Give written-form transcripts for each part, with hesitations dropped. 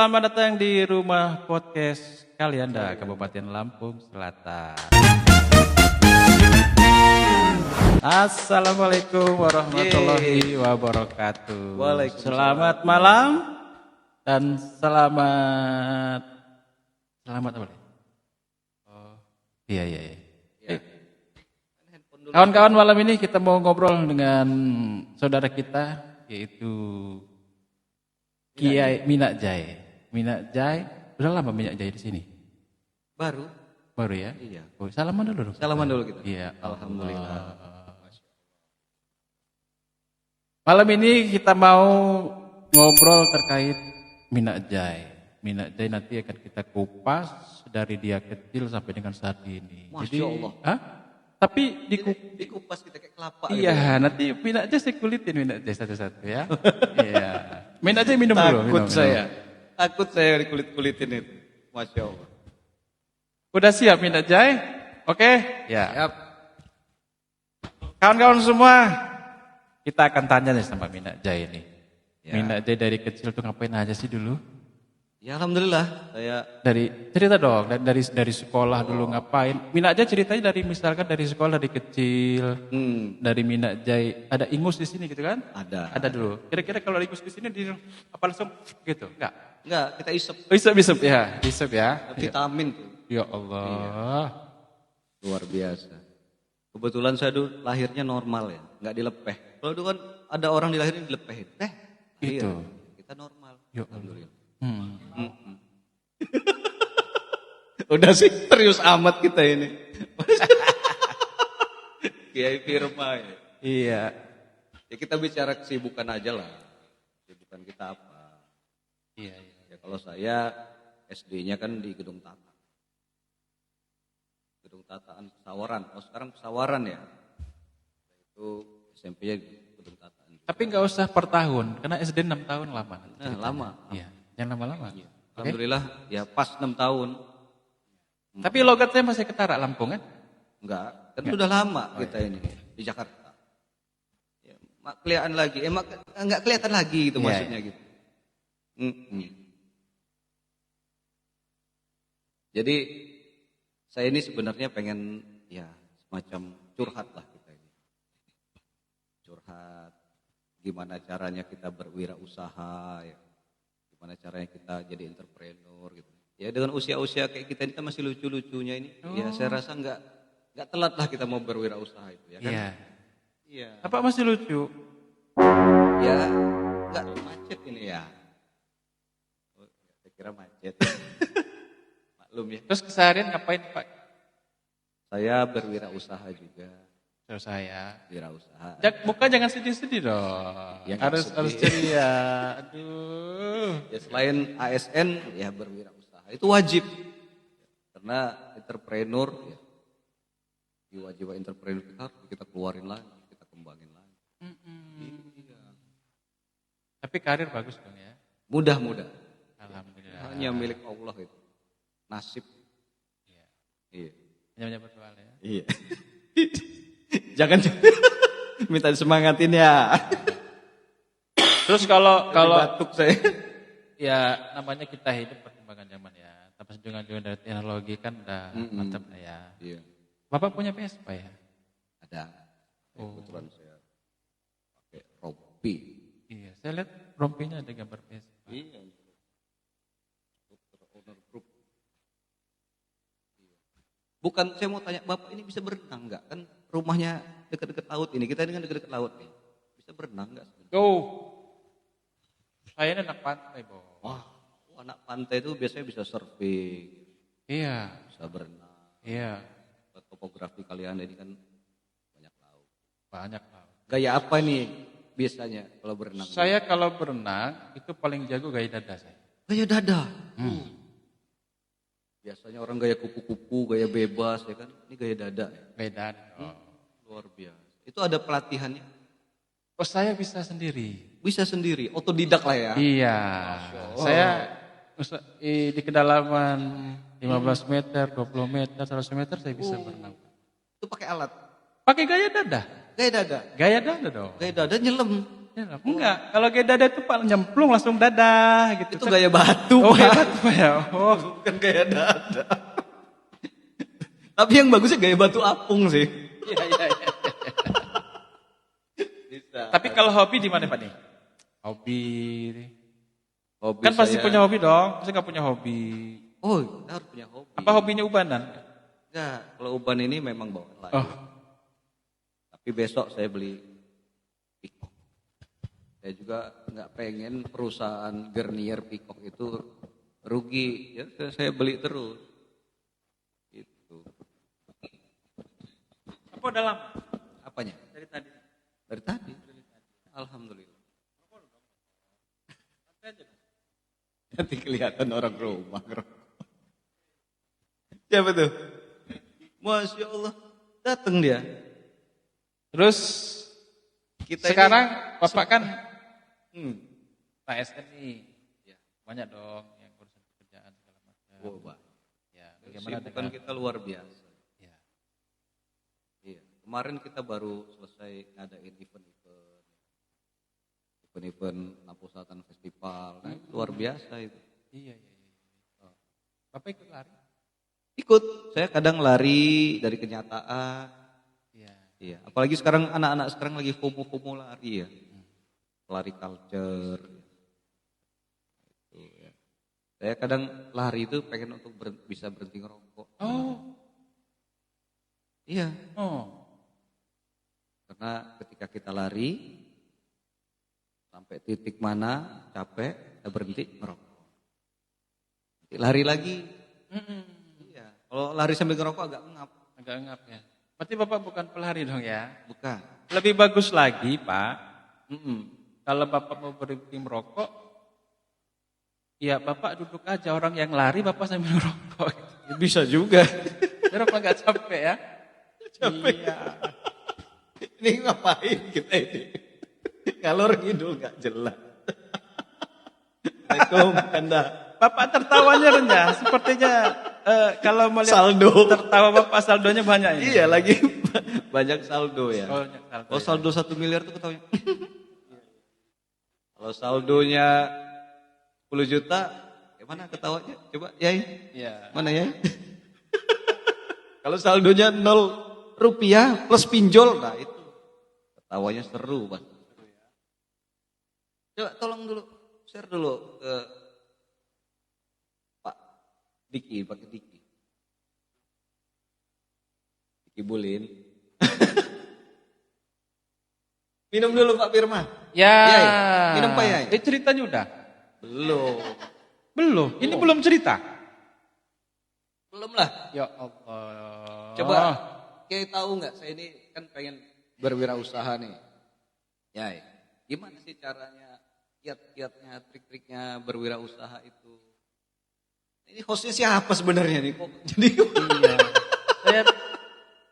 Selamat datang di rumah podcast Kalianda, Kabupaten Lampung Selatan. Assalamualaikum warahmatullahi wabarakatuh. Waalaikumsalam. Selamat malam dan selamat apa nih? Oh, iya. Kawan-kawan, malam ini kita mau ngobrol dengan saudara kita, yaitu Kiai Minak Jai. Minak Jai, udah lama Minak Jai di sini? Baru ya? Iya. Oh, salaman dulu dong. Salaman dulu kita. Iya. Alhamdulillah. Malam ini kita mau ngobrol terkait Minak Jai. Minak Jai nanti akan kita kupas dari dia kecil sampai dengan saat ini. Masya Allah. Hah? Tapi Dikupas kita kayak kelapa. iya, nanti Minak Jai saya kulitin Minak Jai satu-satu ya. Iya. Minak Jai minum dulu. Takut saya dikulit-kulitin itu. Masya Allah. Udah siap Minak Jai? Oke? Ya. Siap. Kawan-kawan semua, kita akan tanya nih sama Minak Jai ini. Ya. Minak Jai dari kecil tuh ngapain aja sih dulu? Ya alhamdulillah saya Cerita dong, dari sekolah dulu ngapain? Minak Jai ceritanya dari misalkan dari sekolah dari kecil, dari Minak Jai ada ingus di sini gitu kan? Ada dulu. Kira-kira kalau ada ingus di sini apa langsung gitu? enggak kita isep Isep ya, isep ya. vitamin tuh. Ya Allah. Luar biasa. Kebetulan saya dulu lahirnya normal ya, enggak dilepeh. Kalau dulu kan ada orang dilahirin dilepehin. Itu. Kita normal. Ya Alhamdulillah. Udah sih serius amat kita ini. Kiai Firma ya. Iya. Ya kita bicara kesibukan aja lah. Kesibukan kita apa? Iya. Ya kalau saya SD-nya kan di Gedung Tata. Gedung Tataan Pesawaran. Oh sekarang Pesawaran ya. Itu SMP-nya di Gedung Tataan. Tapi nggak usah per tahun, karena SD 6 tahun lama. Nah, lama. Iya, yang lama-lama. Iya. Alhamdulillah ya pas 6 tahun. Tapi logat saya masih ketara Lampung kan? Enggak, kan sudah lama kita ini di Jakarta. Ya, kelihatan lagi, enggak kelihatan lagi itu maksudnya gitu. Jadi saya ini sebenarnya pengen ya semacam curhat lah kita ini. Curhat gimana caranya kita berwirausaha ya. Gimana caranya kita jadi entrepreneur gitu. Ya dengan usia-usia kayak kita ini kan masih lucu-lucunya ini. Ya saya rasa enggak telat lah kita mau berwirausaha itu ya kan. Iya. Apa masih lucu? Ya enggak macet ini ya. Oh, saya kira macet. Maklum ya. Terus keseharian ngapain Pak? Saya berwirausaha juga. Terus saya. Wirausaha. Muka jangan sedih-sedih dong. Ya, harus sedih. ceria. Aduh. Ya selain ASN ya berwirausaha itu wajib. Karena entrepreneur ya. Jiwa-jiwa entrepreneur kita keluarin lagi, kita kembangin lagi. Iya. Tapi karir bagus dong ya. Mudah-mudah. Alhamdulillah. Hanya milik Allah itu. Nasib. Iya. Hanya berdoa ya. Iya. Jangan minta disemangatin ya. Terus kalau batuk saya. ya namanya kita hidup perkembangan zaman ya. Tapi dengan dari teknologi kan udah mantap lah ya. Iya. Bapak punya Vespa ya? Ada. Kebetulan saya pakai rompi. Iya, saya lihat rompinya ada gambar Vespa. Iya. Owner group. Bukan, saya mau tanya Bapak ini bisa berenang enggak? Kan rumahnya dekat-dekat laut ini. Kita ini kan dekat-dekat laut nih. Bisa berenang enggak? Saya ini anak pantai, Bo. Wah, anak pantai itu biasanya bisa surfing. Iya. Bisa berenang. Iya. Topografi kalian ini kan banyak laut. Banyak laut. Gaya apa nih biasanya kalau berenang? Saya kalau berenang itu paling jago gaya dada saya. Gaya dada. Biasanya orang gaya kupu-kupu, gaya bebas ya kan. Ini gaya dada. Gaya dada. Luar biasa. Itu ada pelatihannya? Oh, saya bisa sendiri. Bisa sendiri, otodidak lah ya. Iya. Saya di kedalaman 15 meter, 20 meter, 100 meter saya bisa berenang. Itu pakai alat? Pakai gaya dada. Gaya dada? Gaya dada dong. Gaya dada nyelam? Dalam. Enggak, kalau gaya dada itu Pak nyemplung langsung dadah gitu. Itu gaya batu, Oh, Pak. gaya batu ya. Oh, Bukan gaya dada. Tapi yang bagusnya gaya batu apung sih. iya iya iya. Bisa. Tapi kalau hobi di mana Pak nih? Hobi. Hobi Kan pasti saya- punya hobi dong. Saya nggak punya hobi. Oh, kita harus punya hobi. Apa hobinya ubanan? Enggak, kalau uban ini memang bawaan lain. Oh, Tapi besok saya beli Peacock. Saya juga nggak pengen perusahaan Garnier Peacock itu rugi. Ya, saya beli terus. Itu. apa udah lama? Apanya? Dari tadi. Dari tadi. Alhamdulillah. Nanti kelihatan orang rumah ngerokok. Siapa tuh? Masya Allah. Datang dia. Terus Kita sekarang Bapak kan ini, ASN nih. Ya, banyak dong yang urusan pekerjaan segala macam. oh, Pak. Ya, bagaimana Kesibukan dengan kita luar biasa. ya. Iya. Kemarin kita baru selesai ngadain event Lampu Selatan Festival. Nah, itu luar biasa itu. Iya, iya, iya. Oh. Bapak ikut lari? Ikut. Saya kadang lari dari kenyataan. Iya. Iya. Apalagi sekarang anak-anak sekarang lagi FOMO lari ya. Lari culture. Itu, ya. Saya kadang lari itu pengen untuk bisa berhenti ngerokok. Oh. Iya. Oh. Karena ketika kita lari sampai titik mana capek, kita berhenti ngerokok. Nanti lari lagi. Iya. Kalau lari sambil ngerokok agak ngap. Agak ngap ya. Berarti Bapak bukan pelari dong ya? Bukan. Lebih bagus lagi Pak. Kalau Bapak mau berhenti merokok, ya Bapak duduk aja, orang yang lari Bapak sambil ngerokok. Bisa juga. Biar Bapak gak capek ya. Capek. Iya. Ini ngapain kita ini? Ngalor ngidul gak jelas. Assalamualaikum Anda. Bapak tertawanya renyah, sepertinya kalau melihat Saldo. tertawa Bapak saldonya banyak ini. Iya lagi banyak saldo ya. Oh, banyak saldo. Kalau saldo 1 miliar tuh ketawanya. Kalau saldonya 10 juta, gimana ketawanya? Coba Yai. Iya. Mana Yai? Kalau saldonya 0 rupiah plus pinjol, nah itu ketawanya seru Pak. Coba tolong dulu, share dulu ke Pak Diki, Pak Diki. Diki Bulin. Minum dulu Pak Firman. Ya. Yai, minum Pak Yai. Ceritanya udah? Belum. Belum. Ini belum cerita. Belum lah. Ya Allah. Coba kayak tahu nggak? Saya ini kan pengen berwirausaha nih. Yai, gimana sih caranya, kiat-kiatnya, trik-triknya berwirausaha itu? Ini hostnya siapa sebenarnya nih? Kok jadi Iya. Saya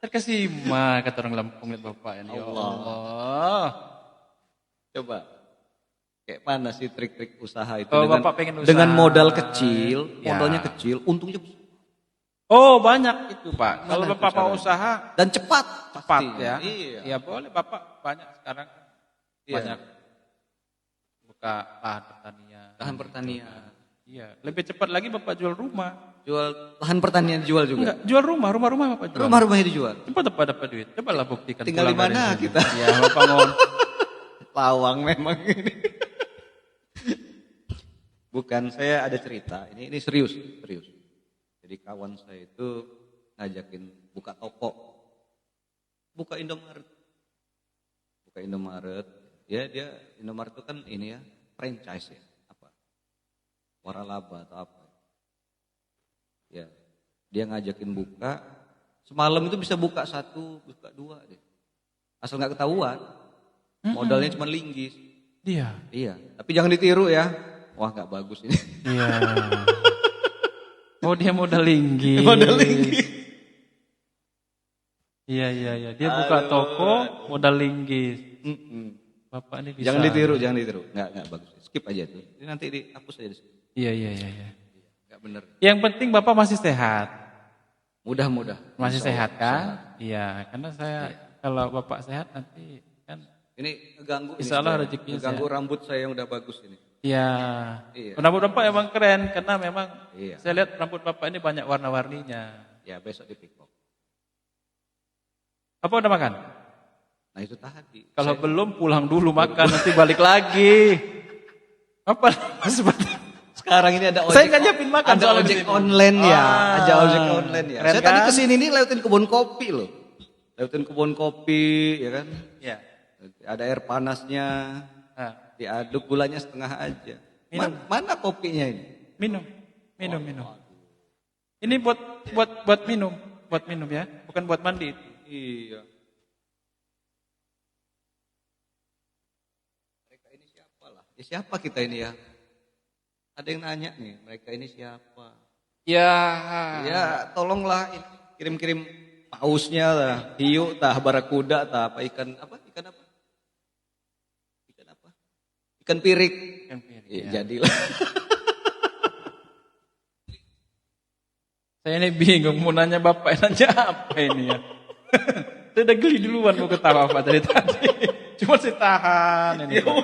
terkesima kata orang Lampung lihat Bapak ini. Ya Allah. Allah. coba kayak mana sih trik-trik usaha itu Oh, dengan, Bapak pengen usaha. dengan modal kecil, Ya. modalnya kecil, untungnya besar. Oh, banyak itu, Pak. Kalau Mana Bapak itu mau caranya? usaha Dan cepat, cepat pastinya. ya. Iya. Ya boleh Bapak banyak sekarang Iya. banyak buka lahan pertanian. Lahan pertanian. Iya, lebih cepat lagi Bapak jual rumah. Jual lahan pertanian dijual juga. Enggak, jual rumah Bapak jual. Rumah-rumahnya dijual. Cepat dapat duit. Cobalah buktikan. Tinggal pulang di dari mana sini. kita? Ya, Bapak mau Lawang memang ini. Bukan, saya ada cerita. Ini serius. Jadi kawan saya itu ngajakin buka toko. Buka Indomaret. Ya dia Indomaret itu kan ini ya, franchise ya. Apa? Waralaba atau apa. Ya. Dia ngajakin buka. Semalam itu bisa buka 1, buka 2 deh. Asal nggak ketahuan. Modalnya cuma linggis. dia. Iya, tapi jangan ditiru ya. Wah, nggak bagus ini. Iya. Oh, dia modal linggis. Modal linggis. Iya. Dia buka toko modal linggis. Bapak ini bisa. Jangan ditiru. Nggak bagus. Skip aja tuh. Ini nanti dihapus aja. Iya. Nggak bener. Yang penting Bapak masih sehat. Mudah. Masih Insya sehat Allah, kan? sehat. Iya, karena saya kalau Bapak sehat nanti kan Ini ngeganggu Insya Allah sebenarnya. rezekinya Ngeganggu rambut saya yang udah bagus ini. Iya. Iya. Rambut Bapak emang keren karena memang Iya. saya lihat rambut Bapak ini banyak warna-warninya. Ya besok di pick up. Apa udah makan? Nah itu tadi. Kalau belum pulang dulu makan nanti balik lagi. Apa seperti Sekarang ini ada ojek. Saya nggak nyiapin makan Ada soalnya di ojek sini. online ya. Ah, Ada ojek online ya. keren Saya tadi kan? kesini nih lewatin kebun kopi loh. Lewatin kebun kopi ya kan. Iya. Ada air panasnya. Nah, Diaduk gulanya setengah aja. Minum. Mana kopinya ini? minum. Ini buat minum ya, bukan buat mandi. Iya. Mereka ini siapa lah? Ya siapa kita ini ya? Ada yang nanya nih, mereka ini siapa? Ya. Ya tolonglah kirim-kirim pausnya lah, hiu tah, barakuda tah, apa ikan apa? Ikan apa? Ikan apa? Ikan pirik. Iya, jadilah. Saya ini bingung mau nanya Bapak nanya apa ini ya. Saya udah geli duluan mau ketawa Pak dari tadi. Cuma saya tahan ini. Pak.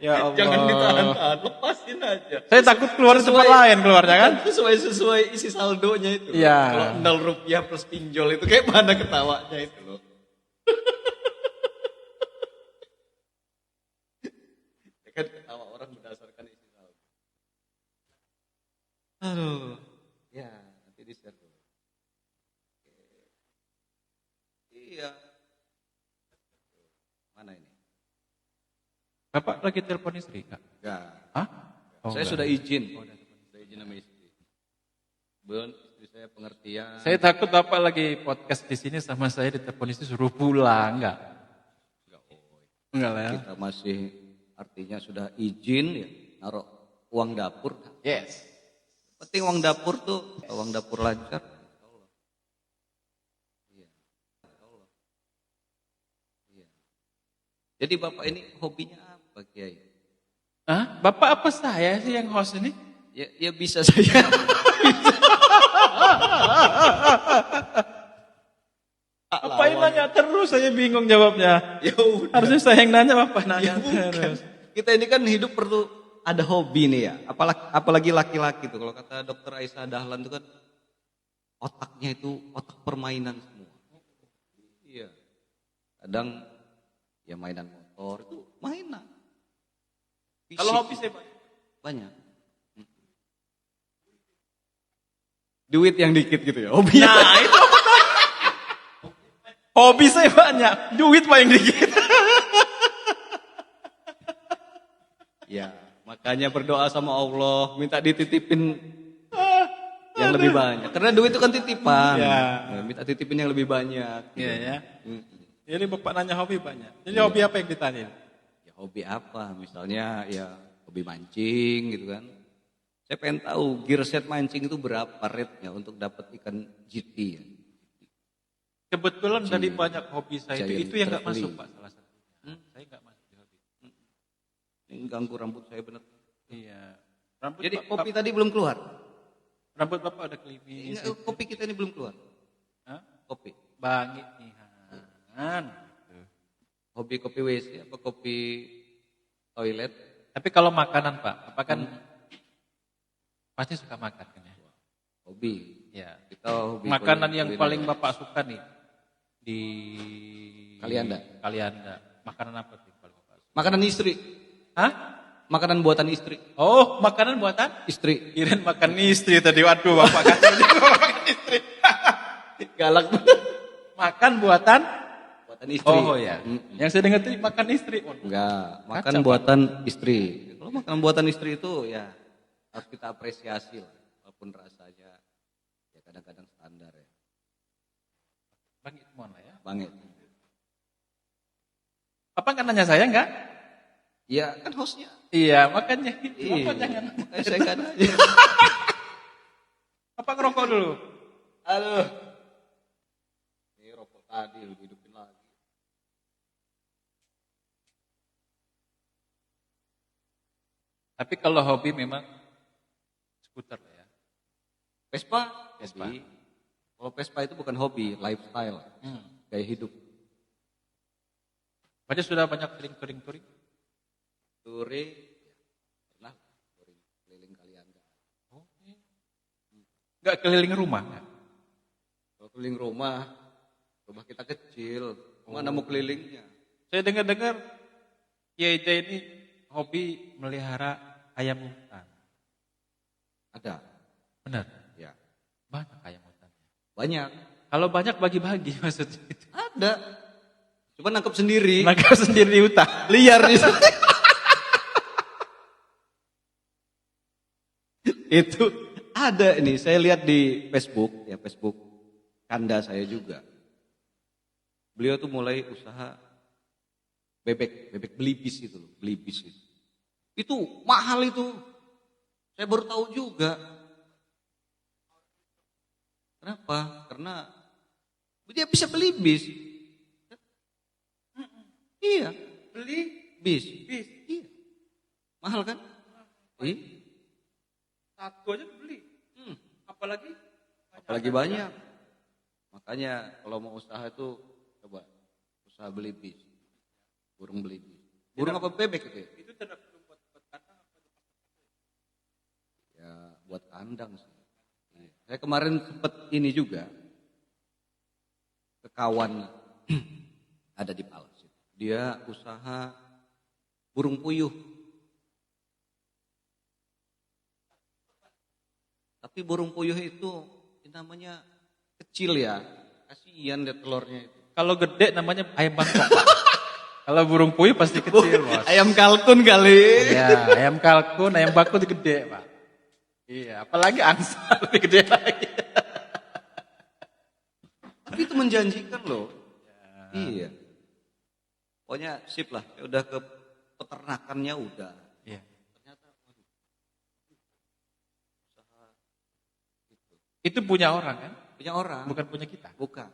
Ya Allah. Jangan ditahan-tahan, lepasin aja. Saya takut keluar tempat lain keluarnya kan. Sesuai isi saldonya itu. Iya. Kalau 0 rupiah plus pinjol itu kayak mana ketawanya itu loh. Ya kan ketawa orang berdasarkan isi saldo. Aduh. Ya, nanti di-share dulu. Oke. Iya. Mana ini? Bapak lagi telepon istri Kak? Enggak. Hah? Oh, Saya enggak. sudah izin. Sudah izin sama istri. Belum istri saya pengertian. Saya takut Bapak lagi podcast di sini sama saya ditelepon istri suruh pulang, enggak? Enggak lah ya. Kita masih artinya sudah izin ya, naruh uang dapur. Yes. Penting uang dapur tuh, uang dapur lancar. Insya Allah. Iya. Insya Allah. Iya. Jadi Bapak ini hobinya apa, Kiai? Hah? Bapak apa saya sih yang host ini? Ya bisa saya. Apa yang nanya terus, saya bingung jawabnya. Ya udah. Harusnya saya yang nanya, Bapak nanya Ya bukan. terus. Kita ini kan hidup perlu ada hobi nih ya. Apalagi laki-laki tuh. Kalau kata Dokter Aisyah Dahlan itu kan otaknya itu otak permainan semua. Iya. Kadang ya mainan motor itu mainan. Fisik. Kalau hobi saya Banyak. Duit yang dikit gitu ya. Hobi. Nah, itu apa? Hobi saya banyak, duit Pak yang dikit. Ya, makanya berdoa sama Allah, minta dititipin yang lebih banyak. Karena duit itu kan titipan. Ya. Minta titipin yang lebih banyak. Iya ya. Mm-mm. Jadi Bapak nanya hobi banyak. Jadi hobi apa yang ditanya? Ya, hobi apa? Misalnya ya hobi mancing gitu kan. Saya pengen tahu gear set mancing itu berapa rate-nya untuk dapat ikan GT ya. Kebetulan dari banyak hobi saya itu yang nggak Giant masuk Pak salah satunya. Saya nggak masuk di hobi. Ini ganggu rambut saya benar. Iya. Rambut Jadi Bapak- kopi tadi belum keluar. rambut Bapak ada klimis. Ini, kopi kita ini belum keluar. Hah? Kopi. Bangit nih. Han. Hobi kopi WC apa kopi toilet? Tapi kalau makanan Pak, Bapak kan pasti suka makan kan ya? Hobi. Ya. Kita hobi Makanan kuliner. yang paling Bapak suka nih di Kalianda. Kalianda. Makanan apa sih paling Bapak suka? Makanan istri. Hah? Makanan buatan istri. Oh, makanan buatan? Istri. Kirain makan istri tadi. Waduh, Bapak kacau juga makan istri. Galak bener. Makan buatan? Buatan istri. Oh ya. Yang saya dengar tadi makan istri. Waduh. Enggak, makan Kacau, buatan istri. Kalau makan buatan istri itu ya harus kita apresiasi lah. Walaupun rasanya ya kadang-kadang standar ya. Bangit semua lah ya. Banget. Bapak kan nanya saya enggak? Ya kan hostnya. Iya, makanya. Iya. Bapak jangan. Makanya saya nggak nanya. Bapak ngerokok dulu. Aduh. Ini rokok tadi lu hidupin lagi. Tapi kalau hobi memang skuter lah ya. Vespa? Vespa. Hobi. Kalau Vespa itu bukan hobi, lifestyle. Gaya hidup. Bapak sudah banyak touring. Touring, pernah touring keliling Kalianda. Oh, enggak keliling rumah. Ya? Kalau keliling rumah kita kecil, mana mau kelilingnya? Saya dengar Kiai Jai ini hobi melihara ayam hutan. Ada. Benar? Ya. Banyak ayam hutan. Banyak. Kalau banyak bagi-bagi maksudnya itu. Ada. Cuma nangkep sendiri. Nangkap sendiri di hutan. Liar di sana. Itu ada ini, saya lihat di Facebook, ya Facebook kanda saya juga. Beliau tuh mulai usaha bebek belibis itu loh, belibis itu. Itu mahal itu. Saya baru tahu juga. Kenapa? Karena dia bisa beli bis. Iya, beli bis. Iya. Mahal kan? Iya. Satu aja beli. Apalagi banyak. Makanya kalau mau usaha itu coba usaha beli bis. Burung beli bis. Burung apa bebek itu ya? Itu tergantung buat kandang apa? Ya buat kandang sih. Saya kemarin sempat ini juga ke kawan ada di Palas. Dia usaha burung puyuh. Tapi burung puyuh itu namanya kecil ya. Kasihan deh telurnya itu. Kalau gede namanya ayam Bangkok, Pak. Kalau burung puyuh pasti kecil, Bos. Ayam kalkun kali. Iya, ayam kalkun, ayam bakut gede, Pak. Iya, apalagi angsa lebih gede lagi. Tapi itu menjanjikan loh. Ya. Iya. Pokoknya sip lah. Ya udah ke peternakannya udah. Iya. Ternyata usaha itu. Itu punya orang kan? Punya orang. Bukan punya kita. Bukan.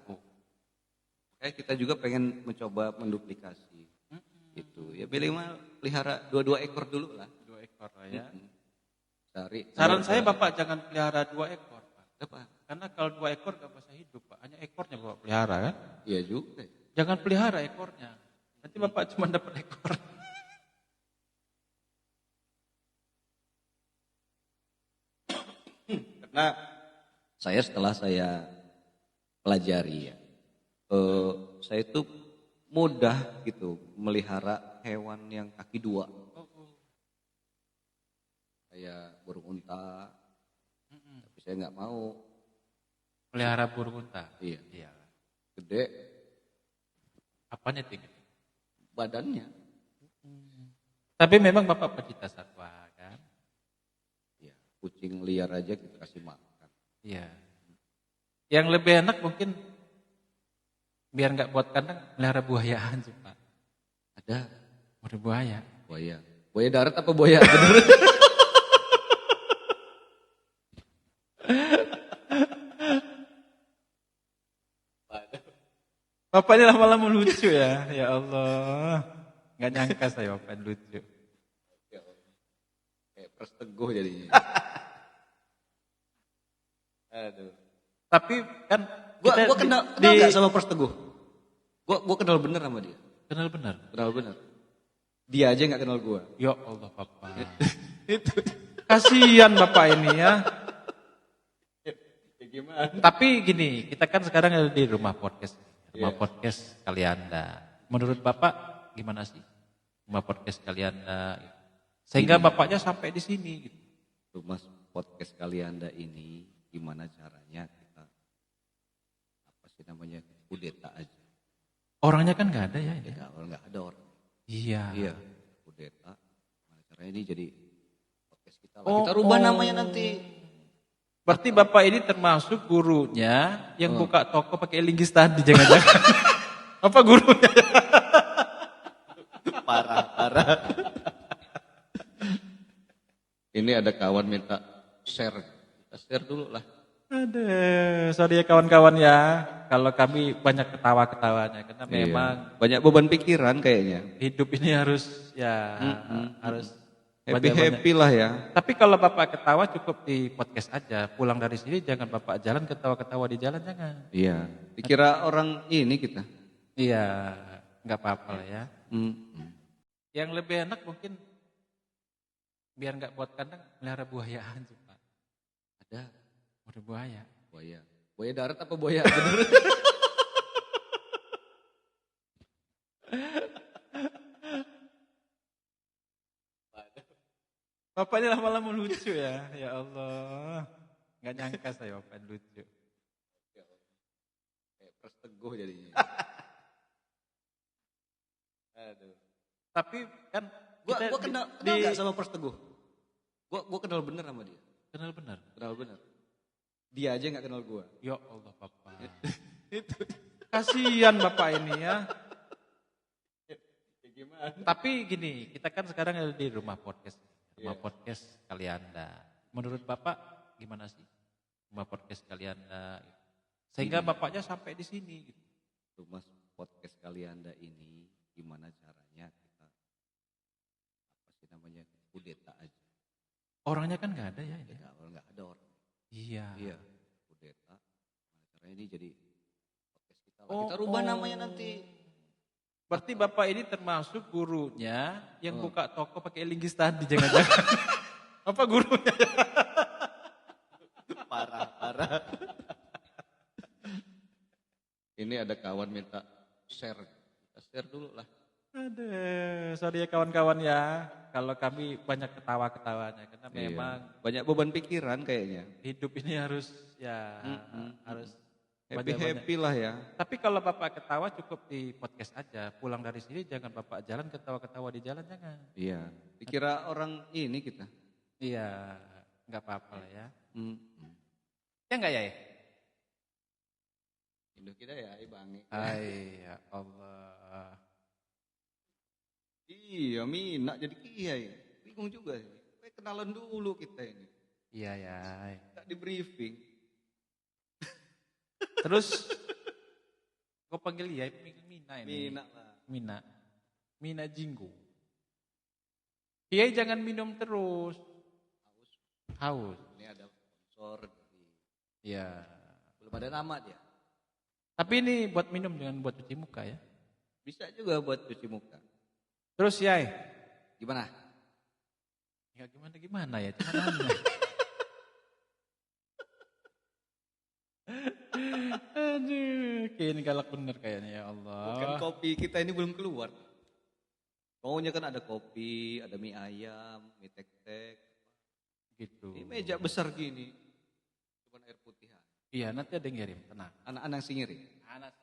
Kayak kita juga pengen mencoba menduplikasi. Itu. Ya minimal pelihara 2 ekor dulu lah. 2 ekor lah ya. Cari. Saran saya Bapak jangan pelihara 2 ekor, Pak. Apa? Karena kalau 2 ekor gak bisa hidup, Pak. Hanya ekornya Bapak pelihara kan? Iya juga. Jangan pelihara ekornya. Nanti Bapak cuma dapat ekor. Karena setelah saya pelajari ya, saya itu mudah gitu melihara hewan yang kaki 2. Kayak burung unta, tapi saya nggak mau. Pelihara burung unta? Iya. Iya. Gede. Apanya tinggi? Badannya. Tapi memang Bapak pecinta satwa kan? Iya. Kucing liar aja kita kasih makan. Iya. Yang lebih enak mungkin biar nggak buat kandang melihara buayaan sih Pak. Ada. Ada buaya. Buaya. Buaya darat apa buaya? Bener. Bapak ini lama-lama lucu ya. Ya Allah. Nggak nyangka saya Bapak lucu. Kayak Prasteguh jadinya. Aduh. Tapi kan Gua kenal nggak sama Prasteguh? Gua kenal bener sama dia. Kenal benar. Kenal bener. Dia aja nggak kenal gua. Ya Allah Bapak. Itu kasihan Bapak ini ya. Gimana? Tapi gini, kita kan sekarang ada di rumah podcast. Rumah podcast Kalianda. Menurut Bapak gimana sih? Rumah podcast Kalianda. Sehingga Bapaknya sampai di sini gitu. Rumah podcast Kalianda ini gimana caranya kita apa sih namanya kudeta aja. Orangnya kan nggak ada ya ini. Nggak ada orang. Iya. Iya. Kudeta. Gimana caranya ini jadi podcast kita lah. Kita rubah namanya nanti. Berarti Bapak ini termasuk gurunya yang buka toko pakai linggis tadi, jangan-jangan. Apa gurunya? Parah. Ini ada kawan minta share. Kita share dulu lah. Aduh, sorry ya kawan-kawan ya. Kalau kami banyak ketawa-ketawanya. Karena memang banyak beban pikiran kayaknya. hidup ini harus harus Happy lah ya. Tapi kalau Bapak ketawa cukup di podcast aja. Pulang dari sini jangan Bapak jalan ketawa-ketawa di jalan, jangan. Iya. Dikira orang ini kita. Iya, nggak apa-apa lah ya. Yang lebih enak mungkin biar nggak buat kandang melihara buaya aja Pak. Ada Udah buaya. Buaya darat apa buaya bener? Bapaknya lama-lama lucu ya. Ya Allah. Nggak nyangka saya bapak lucu. Kayak Pres Teguh jadinya. Aduh. Tapi kan Gua kenal nggak sama Pres Teguh? Gua kenal bener sama dia. Kenal benar. Dia aja nggak kenal gua. Ya Allah Bapak. Itu. Kasihan Bapak ini ya. Gimana? Tapi gini, kita kan sekarang ada di rumah podcast. Rumah podcast Kalianda. Menurut Bapak gimana sih? Rumah podcast Kalianda. Sehingga Bapaknya sampai di sini gitu. Rumah podcast Kalianda ini gimana caranya kita kudeta aja. Orangnya kan nggak ada ya ini. Nggak ada orang. Iya. Kudeta. Gimana caranya ini jadi podcast kita. Kita rubah namanya nanti. Berarti Bapak ini termasuk gurunya yang buka toko pakai linggis tadi, jangan-jangan. Apa gurunya? Parah. Ini ada kawan minta share. Kita share dulu lah. Aduh, sorry ya kawan-kawan ya. Kalau kami banyak ketawa-ketawanya. Karena memang banyak beban pikiran kayaknya. hidup ini harus harus Happy lah ya. Tapi kalau Bapak ketawa cukup di podcast aja. Pulang dari sini jangan Bapak jalan ketawa-ketawa di jalan, jangan. Iya. Dikira orang ini kita. Iya, nggak apa-apa lah ya. Ya enggak ya? Indo kita ya, Bang. Ay, ya Allah. Iya, Mina jadi kiai. Bingung juga sih. Kenalan dulu kita ini. Iya ya. Tak di briefing. Terus kau panggil ya Mina ini. Mina lah. Mina Jinggo. Kiai jangan minum terus. Haus. Ini ada sponsor dari. Iya. Belum ada nama dia. Tapi ini buat minum, jangan buat cuci muka ya. Bisa juga buat cuci muka. Terus Yai. Gimana? Ya gimana ya, cuma nanya. Aduh, kayaknya galak bener kayaknya ya Allah. Bukan kopi kita ini belum keluar. Maunya kan ada kopi, ada mie ayam, mie tek-tek. Gitu. Ini meja besar gini. Cuma air putihan. Iya, nanti ada yang ngirim, tenang. Anak-anak sih ngirim. Anak.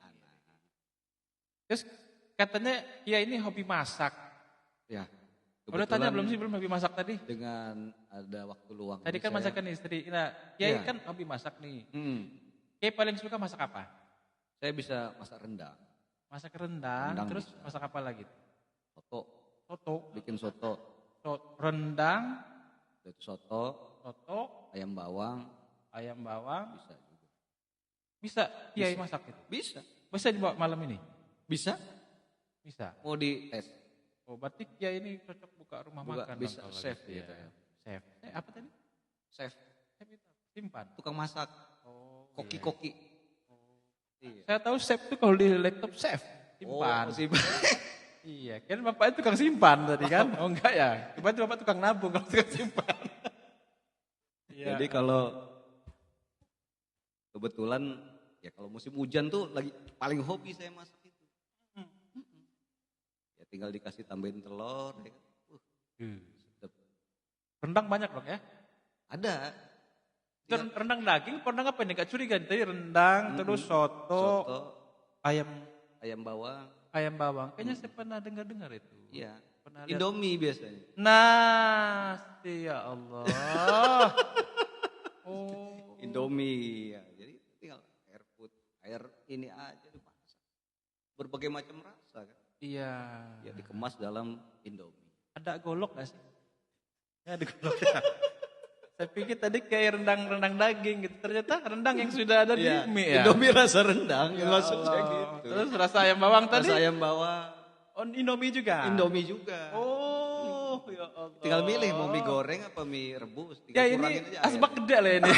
Terus katanya ya ini hobi masak. Ya. Udah tanya belum hobi masak tadi? Dengan ada waktu luang. Tadi kan masakan istri. Nah, Kiai kan hobi masak nih. Kiai paling suka masak apa? Saya bisa masak rendang. Masak rendang terus bisa. Masak apa lagi? Soto. Bikin soto. Rendang. Soto. Ayam bawang. Bisa juga. Bisa Kiai masak itu? Bisa. Bisa dibawa malam ini? Bisa. Mau dites. Oh, berarti Kiai ini cocok buka rumah makan. Bisa chef gitu ya. Chef. Apa tadi? Chef itu simpan. Tukang masak. Koki-koki. Iya. Saya tahu chef itu kalau di laptop chef. Simpan. Simpan. Iya, kan Bapak itu tukang simpan tadi kan? Oh enggak ya? Berarti Bapak tukang nabung kalau tukang simpan. Jadi kalau kebetulan ya kalau musim hujan tuh lagi paling hobi saya masak itu. Ya tinggal dikasih tambahin telur ya kan. Sedap. Rendang banyak dong ya? Ada. Rendang daging, rendang apa nih? Gak curiga tadi rendang, terus soto, ayam bawang. Kayaknya saya pernah dengar itu. Iya. Indomie biasanya. Nah, ya Allah. Indomie ya. Jadi tinggal air ini aja dimasak. Berbagai macam rasa kan. Iya. Ya dikemas dalam Indomie. Ada golok gak sih? Ya ada golok ya. Saya pikir tadi kayak rendang daging gitu. Ternyata rendang yang sudah ada di mie ya. Indomie rasa rendang ya maksudnya gitu. Terus rasa ayam bawang tadi? Rasa ayam bawang. Oh, Indomie juga? Indomie juga. Oh, ya Allah. Tinggal milih mau mie goreng apa mie rebus. Ya ini asbak gede lah ini.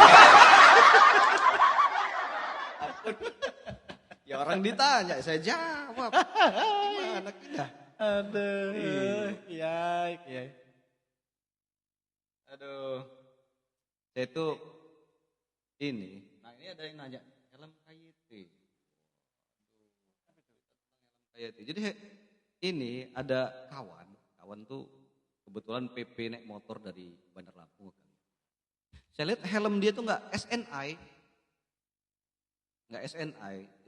Ya orang ditanya, saya jawab. Gimana kita? Aduh, kiai. Aduh, saya itu ini. Nah ini ada yang nanya helm KYT. KYT. Jadi ini ada kawan tuh kebetulan PP naik motor dari Bandar Lampung. Saya lihat helm dia tuh nggak SNI.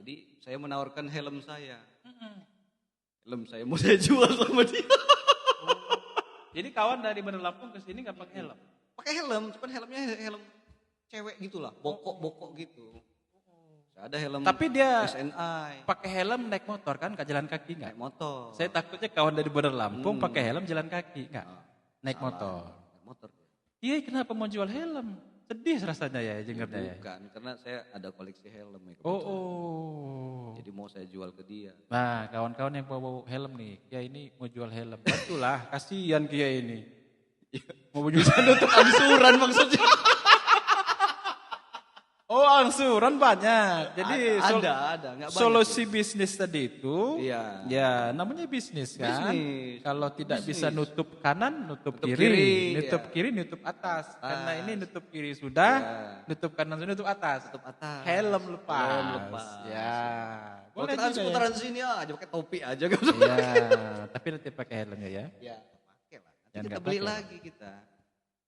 Jadi saya menawarkan helm saya. Helm saya mau saya jual sama dia. Jadi kawan dari Bandar Lampung ke sini nggak pakai helm? Pakai helm, cuman helmnya helm cewek gitulah, bokok gitu. Ada helm. Tapi dia SNI. pakai helm naik motor kan, nggak jalan kaki nggak? Naik motor. Saya takutnya kawan dari Bandar Lampung pakai helm jalan kaki nggak? Naik motor. Naik motor. Iya, kenapa mau jual helm? Sedih rasanya ya dengarnya ya. Bukan, karena saya ada koleksi helm ya. Oh. Jadi mau saya jual ke dia. Nah, kawan-kawan yang bawa helm nih, Kia ini mau jual helm. Betulah, kasihan Kia ini. Mau jual Untuk angsuran maksudnya. Oh, angsuran banyak. Jadi ada, nggak banyak. Solusi bisnis tadi itu, iya. Ya namanya bisnis kan. Bisnis. Kalau tidak bisa nutup kanan, nutup kiri, kiri, kiri, nutup atas. Karena ini nutup kiri sudah, nutup kanan sudah, nutup atas. Tutup atas. Helm lepas. Helm lepas. Ya. Kalau kita seputaran sini aja pakai topi aja kan. Iya, tapi nanti pakai helmnya ya. Ya, pakai lah. Nanti Jangan kita beli lagi kita.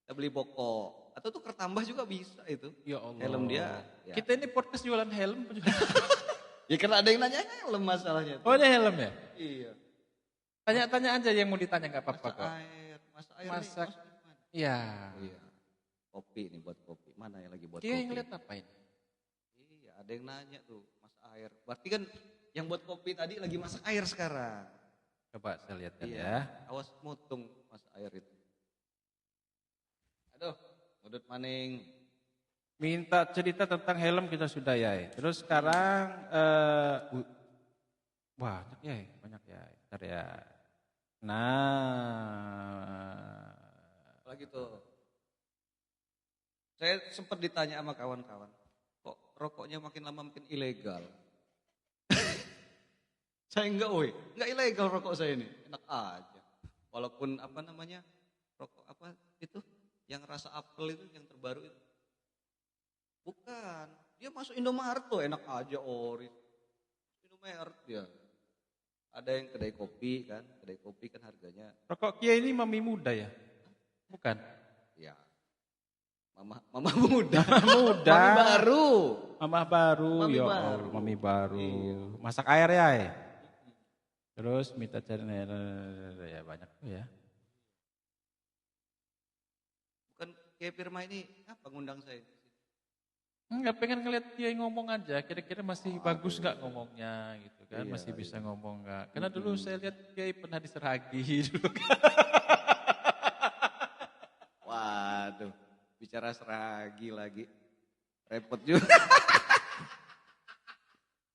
Kita beli bokok. Atau tuker tambah juga bisa itu. Ya Allah. Helm dia. Ya. Kita ini podcast jualan helm. Ya karena ada yang nanya helm masalahnya. Oh, ada helm ya? Iya. Tanya-tanya aja yang mau ditanya nggak apa-apa kok. Masak air Masak. nih. Iya. Iya. Kopi nih buat kopi. Mana yang lagi buat Dia kopi? yang lihat apa ini? Iya, ada yang nanya tuh, masak air. Berarti kan yang buat kopi tadi lagi masak air sekarang. Coba saya lihat Iya. ya. Awas mutung masak air itu. Aduh, ngudut maning. Minta cerita tentang helm kita sudah ya. Terus sekarang banyak ya, Bentar ya. Nah, Apalagi tuh. Saya sempat ditanya sama kawan-kawan, kok rokoknya makin lama makin ilegal. Saya enggak ilegal rokok saya ini, enak aja. Walaupun rokok apa itu, yang rasa apel itu, yang terbaru itu. Bukan, dia masuk Indomaret tuh enak aja ori. Indomaret dia. Ada yang kedai kopi kan harganya. rokok Kia ini mami muda ya? Bukan? Ya, mama muda. Muda. Mami baru. Mama baru, Mami ya baru. Allah, mami baru. Iya. Masak air ya? Terus minta cari ya banyak tuh ya. Bukan kayak Firma ini apa ngundang saya? Enggak, pengen ngeliat dia ngomong aja, kira-kira masih bagus nggak ngomongnya gitu kan, Iya, masih bisa ngomong nggak? Karena dulu saya lihat dia pernah diseragi dulu kan. Waduh, bicara seragi lagi. Repot juga.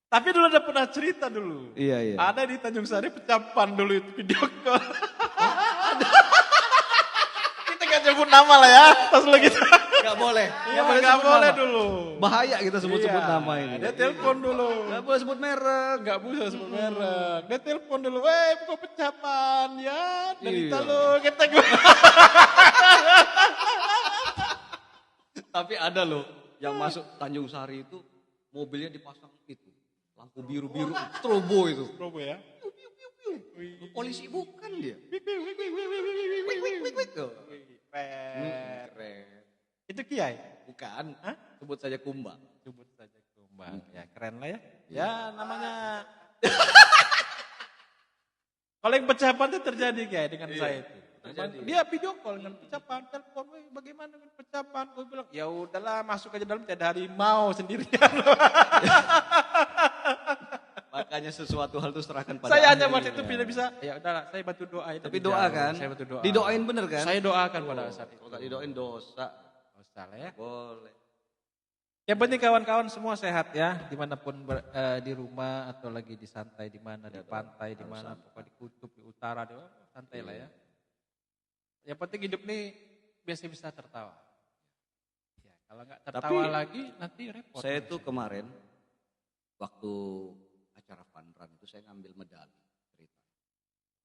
Tapi dulu ada pernah cerita dulu. Iya. Ada di Tanjung Sari pecapan dulu itu video call. Kita gak nyebut nama lah ya, pas lo gitu. Gak boleh. Gak boleh dulu. Bahaya kita sebut-sebut nama ini. Dia telepon dulu. Gak boleh sebut merek. Gak bisa sebut merek. Dia telepon dulu, buka pecapan ya. Dari Iya. lo, kita gue. Tapi ada loh yang masuk Tanjung Sari itu mobilnya dipasang itu. Lampu biru-biru, strobo itu. Probo ya. Polisi bukan dia. Wik. Keren. Itu Kiai? Bukan. Hah? Sebut saja Kumba. Sebut saja Kumbang. Ya keren lah ya. Ya namanya. Kalau yang pecapan itu terjadi kayak dengan saya itu. Terjadi. Dia video call dengan pecapan, telepon, bagaimana dengan pecapan? Gue bilang, ya udahlah masuk aja dalam tiada harimau sendirian. Makanya sesuatu hal itu serahkan pada Saya hanya akhirnya. waktu itu tidak bisa, ya udahlah saya bantu doa. Tapi doa kan? Saya bantu doa. Didoain bener kan? Saya doakan pada saat itu. Kalau nggak didoain dosa. Salah ya. Boleh. Yang penting kawan-kawan semua sehat ya, dimanapun di rumah atau lagi di santai di mana, di pantai di mana, pokoknya di kutub, di utara, di santai lah ya. Yang penting hidup nih biasa bisa tertawa. Ya, kalau nggak tertawa lagi nanti repot. Saya tuh kemarin waktu acara fun run itu saya ngambil medali cerita.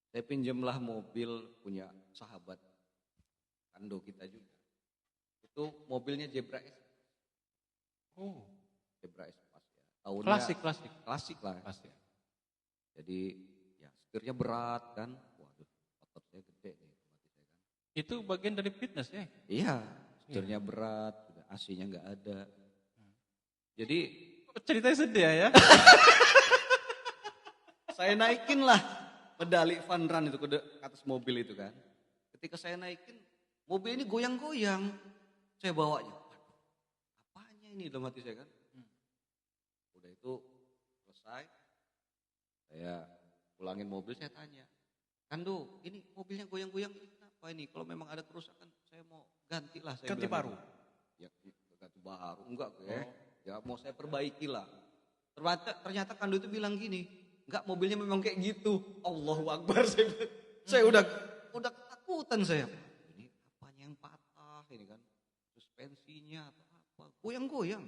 Saya pinjamlah mobil punya sahabat kando kita juga. Itu mobilnya Zebra S. Oh, Zebra S Pas ya. Tahunnya klasik lah. Klasik. Jadi ya setirnya berat kan. Waduh, otot saya gede nih. Itu bagian dari fitness ya? Iya, setirnya berat, AC-nya nggak ada. Jadi ceritanya sedih ya? saya naikin lah medali Van Run itu ke atas mobil itu kan. Ketika saya naikin, mobil ini goyang-goyang. Saya bawanya, waduh, apanya ini dalam hati saya kan. Udah itu selesai, saya pulangin mobil, saya tanya, Kando, ini mobilnya goyang-goyang ini kenapa ini? Kalau memang ada kerusakan, saya mau ganti lah. Saya ganti baru? Ya ganti baru, enggak ya. Ya mau saya perbaiki lah. Ternyata Kando itu bilang gini, enggak, mobilnya memang kayak gitu. Allahu Akbar, saya udah ketakutan saya. Ini apanya yang patah ini kan? Suspensinya atau apa? Goyang-goyang.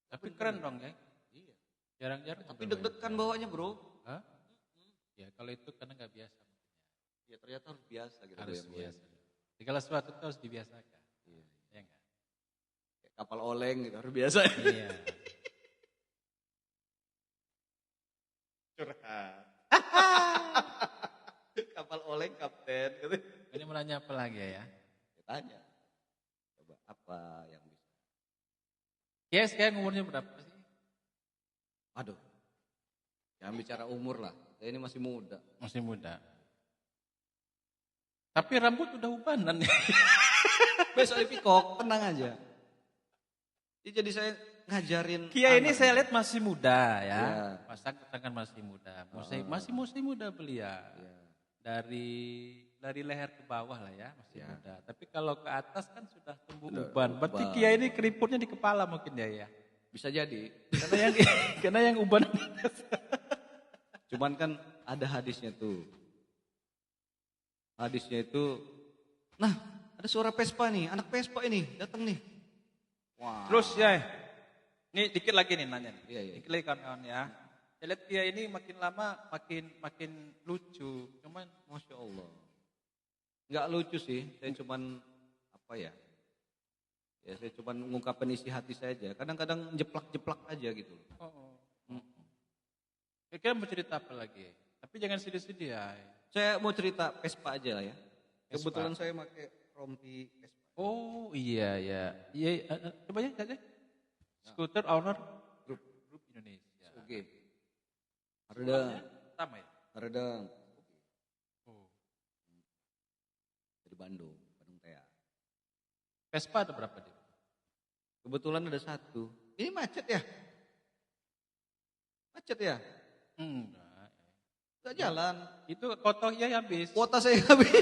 Tapi keren dong ya? Iya. Jarang-jarang. Tapi deg-degan bawanya bro. Hah? Ya kalau itu karena nggak biasa. Ya ternyata harus biasa gitu. Harus biasa. Segala sesuatu itu harus dibiasakan. Iya. Ya enggak? Kayak kapal oleng gitu harus biasa. Iya. Curhat. Kapal oleng kapten gitu. Ini mau nanya apa lagi ya? Tanya. Coba apa yang bisa? Kiai sekarang umurnya berapa sih? Aduh. Jangan bicara umur lah. Saya ini masih muda. Masih muda. Tapi rambut udah ubanan ya. Besok di pikok, tenang aja. Jadi saya ngajarin. Kiai ini saya lihat masih muda ya. Ya. Tangan masih muda. Masih muda beliau. Ya. Dari leher ke bawah lah ya, masih Ya. muda. Tapi kalau ke atas kan sudah tumbuh Udah uban. Berarti uban. Kiai ini keriputnya di kepala mungkin ya. Bisa jadi. Karena yang uban. Cuman kan ada hadisnya tuh. Hadisnya itu, nah ada suara Vespa nih, anak Vespa ini datang nih. Wah. Terus ya, ini dikit lagi nih nanya nih. Iya. Dikit lagi kawan-kawan ya. Saya lihat Kiai ini makin lama makin lucu. Cuman Masya Allah. Nggak lucu sih, saya cuman apa ya? Ya saya cuman mengungkapkan isi hati saya aja. Kadang-kadang jeplak-jeplak aja gitu. Kira-kira mau cerita apa lagi? Tapi jangan sedih-sedih ya. Saya mau cerita Vespa aja lah ya. Vespa. Kebetulan saya pakai rompi Vespa. Oh iya. Coba ya saja. Scooter Owner Group Indonesia. Oke. Redang. Sama ya? Redang. Oh. Dari Bandung Tea. Vespa ada berapa dia? Kebetulan ada satu. Ini macet ya? Macet ya? Enggak. Enggak jalan. Itu kotohnya habis. Kuota saya habis.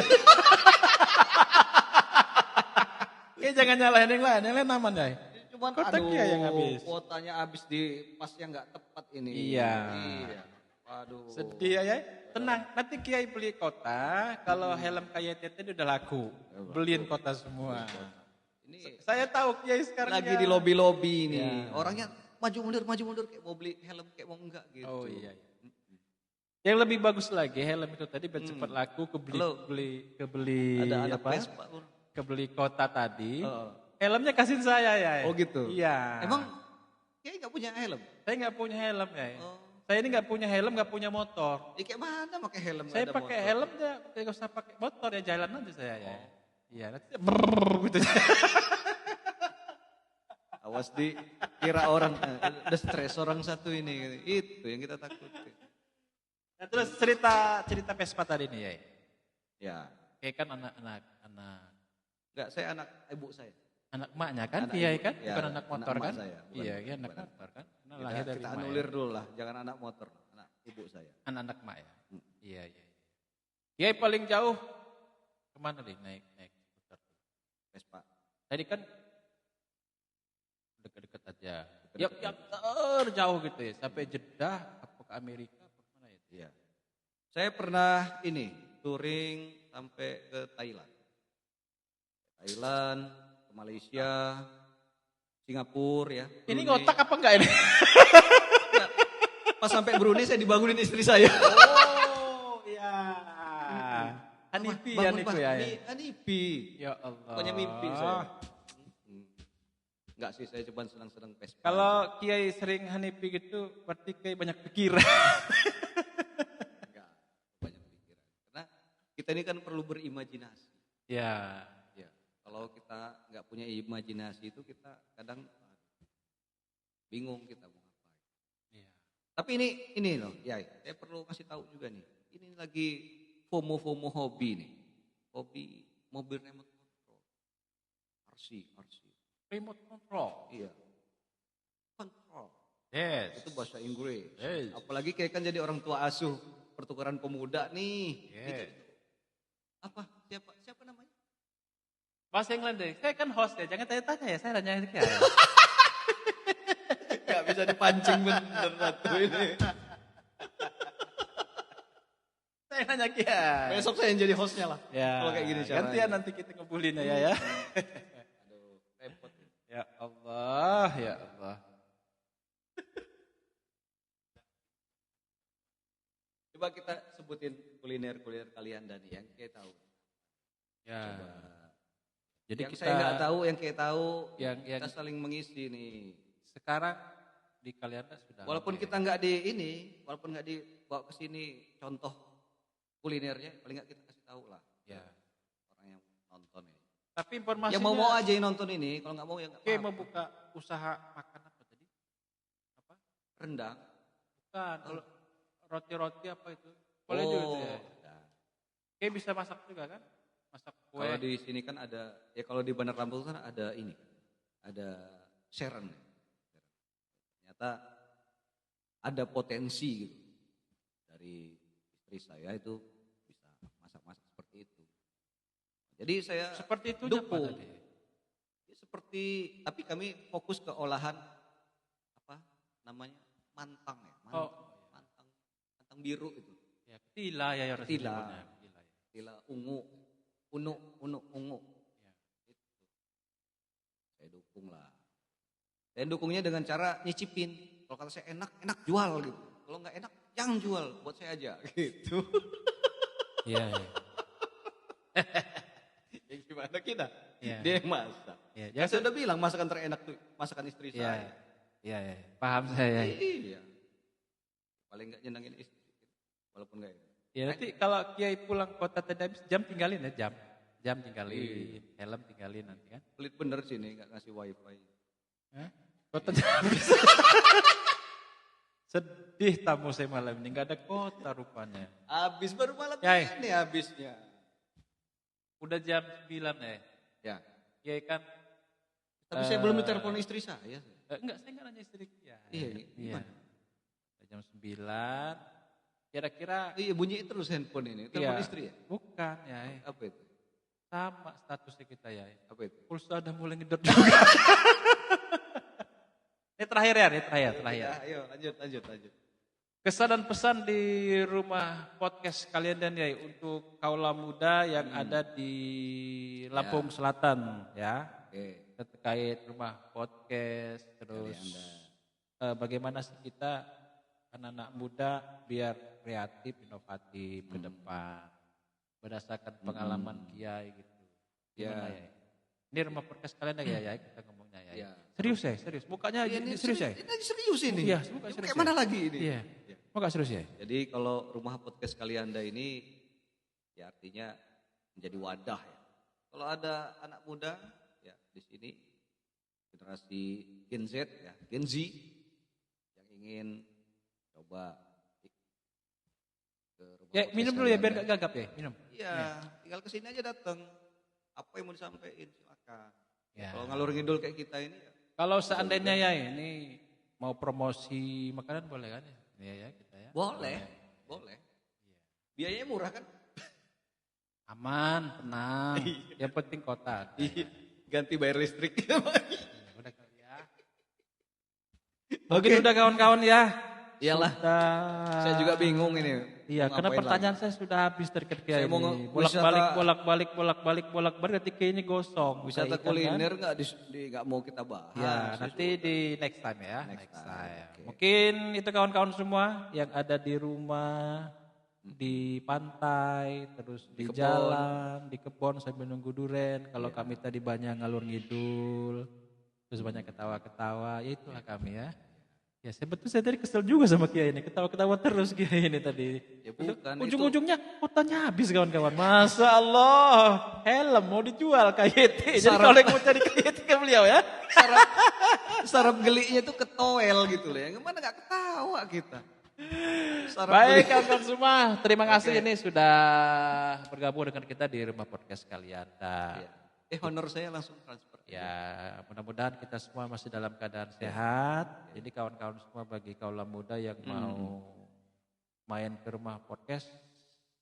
Jangan nyalahin yang lain aman ya. Cuman Kotak dia yang habis. Kuotanya habis di pas yang nggak tepat ini. Iya. Aduh. Sedih ya. Tenang, nanti Kiai beli kota, kalau helm kayak Tete udah laku. Beliin kota semua. Ini saya tahu Kiai sekarang lagi di lobi-lobi ini. Ya. Orangnya maju mundur kayak mau beli helm kayak mau enggak gitu. Oh iya. Yang lebih bagus lagi helm itu tadi biar cepat laku kebeli Ada anak apa? Vespa. Kebeli kota tadi. Helmnya kasih saya ya. Oh gitu. Iya. Emang Kiai nggak punya helm? Saya nggak punya helm ya. Oh. Saya ini nggak punya helm, nggak punya motor. Kayak mana pakai helm? Saya nggak ada pakai motor? helm ya, nggak usah pakai motor ya, jalan aja saya ya. Iya, nanti brrrr gitu. Awas dikira orang udah stres orang satu ini. Itu yang kita takutin. Nah, terus cerita Vespa tadi nih ya. Ya. Kayak kan anak. Enggak, saya anak ibu saya. Anak emaknya kan, Anak Kiai ibu, kan, ya, bukan anak motor emak kan? saya, Iya, anak bukan. motor kan. Karena lahir dari Kita emak anulir ya. dulu lah, jangan anak motor, anak ibu saya. Anak emak ya. Iya. Kiai paling jauh kemana nih naik skuter? Vespa. Tadi kan dekat-dekat aja. Yang terjauh gitu ya, sampai Jeddah, apa ke Amerika, apa kemana ya? Iya. Saya pernah touring sampai ke Thailand. Ke Malaysia, Singapura ya. Ini Brunei. ngotak apa enggak ini? Pas sampai Brunei saya dibangunin istri saya. Hanipi ya niku ya. Hanipi. Ya Allah. Pokoknya mimpi saya. Enggak sih, saya cuma senang-senang Vespa. Kalau Kiai sering Hanipi gitu, berarti Kiai banyak pikiran. Enggak, banyak pikiran. Karena kita ini kan perlu berimajinasi. Ya. Kalau kita nggak punya imajinasi itu kita kadang bingung kita mau ngapain. Ya. Tapi ini loh, ya, saya perlu kasih tahu juga nih. Ini lagi FOMO hobi nih. Hobi mobil remote control. RC. Remote control. Iya. Control. Yes. Itu bahasa Inggris. Yes. Apalagi kayak kan jadi orang tua asuh pertukaran pemuda nih. Yes. Gitu. Apa? Siapa namanya? Bahasa Inggris deh. Saya kan host ya, jangan tanya-tanya ya. Saya nanya itu ya. Gak bisa dipancing bener satu ini. Saya nanya Kiai. Besok saya yang jadi hostnya lah. Ya. Kalau kayak gini caranya. Gantian nanti kita ngebulin ya. Aduh, repot. Ya Allah. Coba kita sebutin kuliner kalian dan yang kayak tahu. Ya. Coba. Jadi yang kita saya nggak tahu, yang kayak tahu, yang kita saling mengisi nih. Sekarang di kalian sudah. Walaupun kita nggak walaupun nggak dibawa ke sini contoh kulinernya, paling nggak kita kasih tahu lah. Ya. Orang yang nonton ini. Tapi informasinya. Yang mau aja yang nonton ini, kalau nggak mau ya nggak Oke, apa-apa. mau buka usaha makan apa tadi? Apa? Rendang. Bukan. Roti-roti apa itu? Boleh juga itu ya. Oke, bisa masak juga kan? Masak kue. Kalau di sini kan ada, ya kalau di Bandar Lampung kan ada ini, ada Sharon. Ternyata ada potensi gitu dari istri saya itu bisa masak-masak seperti itu. Jadi saya seperti itu dukung. Tadi? Ya, seperti, tapi kami fokus ke olahan apa namanya mantang ya, mantang biru itu. Ya, tila ya harus Tila. Tila. Tila ungu. Ya. Itu. Saya dukung lah. Saya dukungnya dengan cara nyicipin. Kalau kata saya enak jual gitu. Kalau nggak enak, jangan jual. Buat saya aja gitu. Iya. Ya gimana kita? Ya. Dia yang masak. Ya, Ya, saya udah bilang masakan terenak tuh masakan istri saya. Iya. Paham saya. Iya. Paling nggak nyenengin istri. Walaupun nggak enak. Ya nanti kalau Kiai pulang kota tadi habis jam tinggalin ya jam tinggalin, helm tinggalin nanti kan. Pelit bener sih nih nggak ngasih wifi. Kota habis. Sedih tamu saya malam ini nggak ada kota rupanya. Habis baru malam Yai. ini habisnya. Udah jam 9 ya. Ya. Kiai kan. Tapi saya belum ditelepon istri saya. Enggak, saya nggak nanya istri Kiai. Iya. Udah jam 9. Kira-kira iya bunyi terus handphone ini. Telepon istri ya? Bukan ya. Apa itu? Sama statusnya kita ya. Apa itu? Pulsa udah mulai ngedot juga. Ini terakhir ya, Ya, ayo lanjut. Kesan dan pesan di rumah podcast kalian dan ya untuk kaula muda yang ada di Lampung Selatan ya. Oke. Terkait rumah podcast terus bagaimana sih kita anak-anak muda biar kreatif, inovatif ke depan berdasarkan pengalaman Kiai gitu. Gimana ya? Ini rumah podcast kalian ya kita ngomongnya ya. Serius. Mukanya ini serius ya? Ini serius ini. Iya, serius. Kayak mana lagi ini? Iya. Muka serius ya? Jadi kalau rumah podcast kalian ini ya artinya menjadi wadah ya. Kalau ada anak muda ya di sini generasi Gen Z yang ingin coba ke rumah Ya, minum dulu ya biar gak gagap ya, minum. Iya, tinggal kesini aja datang. Apa yang mau disampaikan silakan. Ya. Kalau ngalur ngidul kayak kita ini ya. Kalau seandainya ya ini mau promosi makanan boleh kan ya? Iya ya kita ya. Boleh. Iya. Biayanya murah kan? Aman, tenang. Yang penting kota. Ganti bayar listrik. Udah kali ya. Mungkin udah kawan-kawan ya. Iyalah. Saya juga bingung ini. Iya, karena pertanyaan saya sudah habis terkait Saya mau ini. Bolak-balik ketika ini gosong. Wisata kuliner nggak mau kita bahas. Ya, nanti di next time ya. Next time. Okay. Mungkin itu kawan-kawan semua yang ada di rumah di pantai, terus di kebon. jalan, di kebun sambil nunggu duren. Kalau kami tadi banyak ngalur ngidul, terus banyak ketawa-ketawa, ya itulah kami ya. Ya sebetulnya saya tadi kesel juga sama Kiai ini, ketawa-ketawa terus Kiai ini tadi. Ya bukan, Ujung-ujungnya kotanya habis kawan-kawan. Masya Allah, helm mau dijual KYT. Jadi kalau yang mau cari KYT ke beliau ya. Sarap geliknya tuh ketoel gitu loh ya. Gimana gak ketawa kita. Baik kawan-kawan semua, terima kasih ini sudah bergabung dengan kita di Rumah Podcast Kalianda. Honor saya langsung transfer. Ya, mudah-mudahan kita semua masih dalam keadaan sehat. Jadi kawan-kawan semua bagi kaula muda yang mau main ke Rumah Podcast,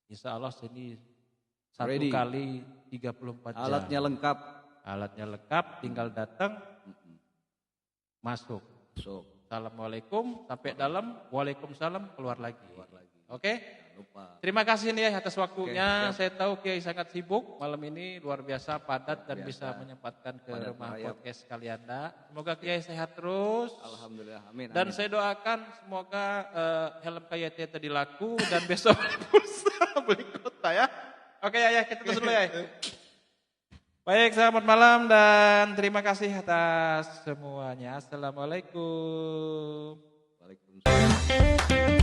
insya Allah sini satu Ready. kali 34 jam. Alatnya lengkap. Alatnya lengkap, tinggal datang, masuk. So, Assalamualaikum, sampai dalam, waalaikumsalam, keluar lagi. Oke? jangan lupa. Terima kasih nih atas waktunya. Oke, siap. Saya tahu Kiai sangat sibuk malam ini, luar biasa padat dan bisa menyempatkan ke Padat Rumah merayap. Podcast Kalianda. Semoga Kiai sehat terus. Alhamdulillah, amin. Dan amin. saya doakan semoga helm KYT tadi laku dan besok bisa beli kota ya. Oke ya, kita terus dulu ya. Baik, selamat malam dan terima kasih atas semuanya. Assalamualaikum. Waalaikumsalam.